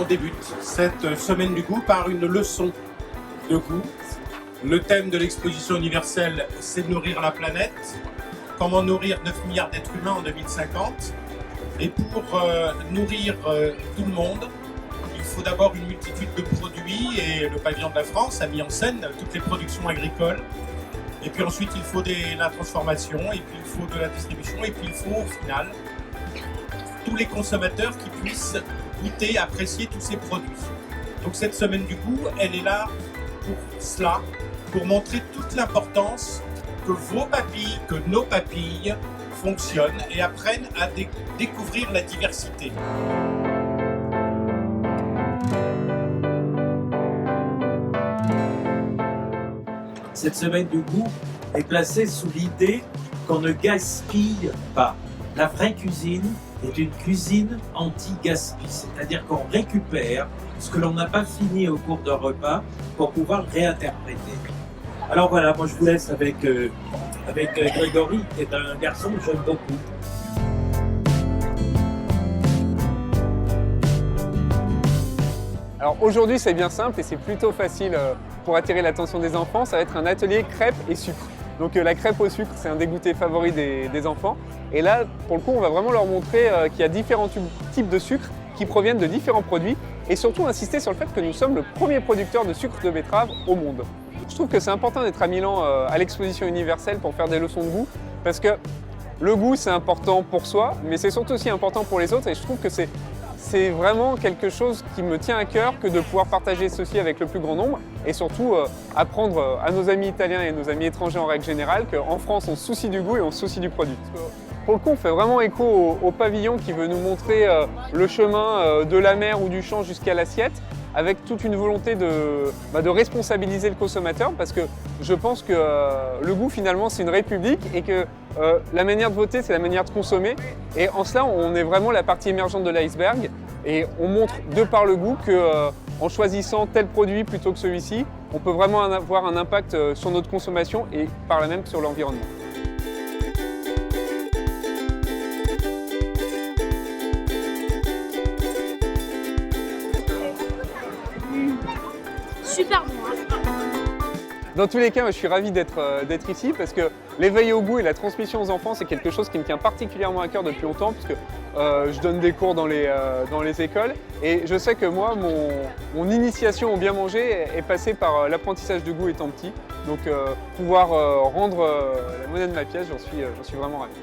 on débute cette semaine du goût par une leçon de goût. Le thème de l'exposition universelle, c'est nourrir la planète. Comment nourrir 9 milliards d'êtres humains en 2050. Et pour nourrir tout le monde, il faut d'abord une multitude de produits et le pavillon de la France a mis en scène toutes les productions agricoles. Et puis ensuite, il faut la transformation, et puis il faut de la distribution, et puis il faut au final tous les consommateurs qui puissent goûter, apprécier tous ces produits. Donc cette semaine du goût, elle est là pour cela, pour montrer toute l'importance que vos papilles, que nos papilles fonctionnent et apprennent à découvrir la diversité. Cette semaine du goût est placée sous l'idée qu'on ne gaspille pas. La vraie cuisine est une cuisine anti-gaspi, c'est-à-dire qu'on récupère ce que l'on n'a pas fini au cours d'un repas pour pouvoir le réinterpréter. Alors voilà, moi je vous laisse avec Grégory, qui est un garçon que j'aime beaucoup. Alors aujourd'hui c'est bien simple et c'est plutôt facile pour attirer l'attention des enfants, ça va être un atelier crêpes et sucre. Donc la crêpe au sucre, c'est un des goûters favoris des enfants. Et là, pour le coup, on va vraiment leur montrer qu'il y a différents types de sucre qui proviennent de différents produits et surtout insister sur le fait que nous sommes le premier producteur de sucre de betterave au monde. Je trouve que c'est important d'être à Milan à l'exposition universelle pour faire des leçons de goût parce que le goût, c'est important pour soi, mais c'est surtout aussi important pour les autres et je trouve que c'est vraiment quelque chose qui me tient à cœur que de pouvoir partager ceci avec le plus grand nombre et surtout apprendre à nos amis italiens et nos amis étrangers en règle générale qu'en France on se soucie du goût et on se soucie du produit. Pour le coup on fait vraiment écho au pavillon qui veut nous montrer le chemin de la mer ou du champ jusqu'à l'assiette avec toute une volonté de responsabiliser le consommateur parce que je pense que le goût finalement c'est une république et que la manière de voter c'est la manière de consommer et en cela on est vraiment la partie émergente de l'iceberg et on montre de par le goût qu'en choisissant tel produit plutôt que celui-ci on peut vraiment avoir un impact sur notre consommation et par là même sur l'environnement. Super bon, hein. Dans tous les cas, je suis ravi d'être ici parce que l'éveil au goût et la transmission aux enfants, c'est quelque chose qui me tient particulièrement à cœur depuis longtemps puisque je donne des cours dans les écoles et je sais que moi, mon initiation au bien manger est passée par l'apprentissage du goût étant petit. Donc pouvoir rendre la monnaie de ma pièce, j'en suis vraiment ravi.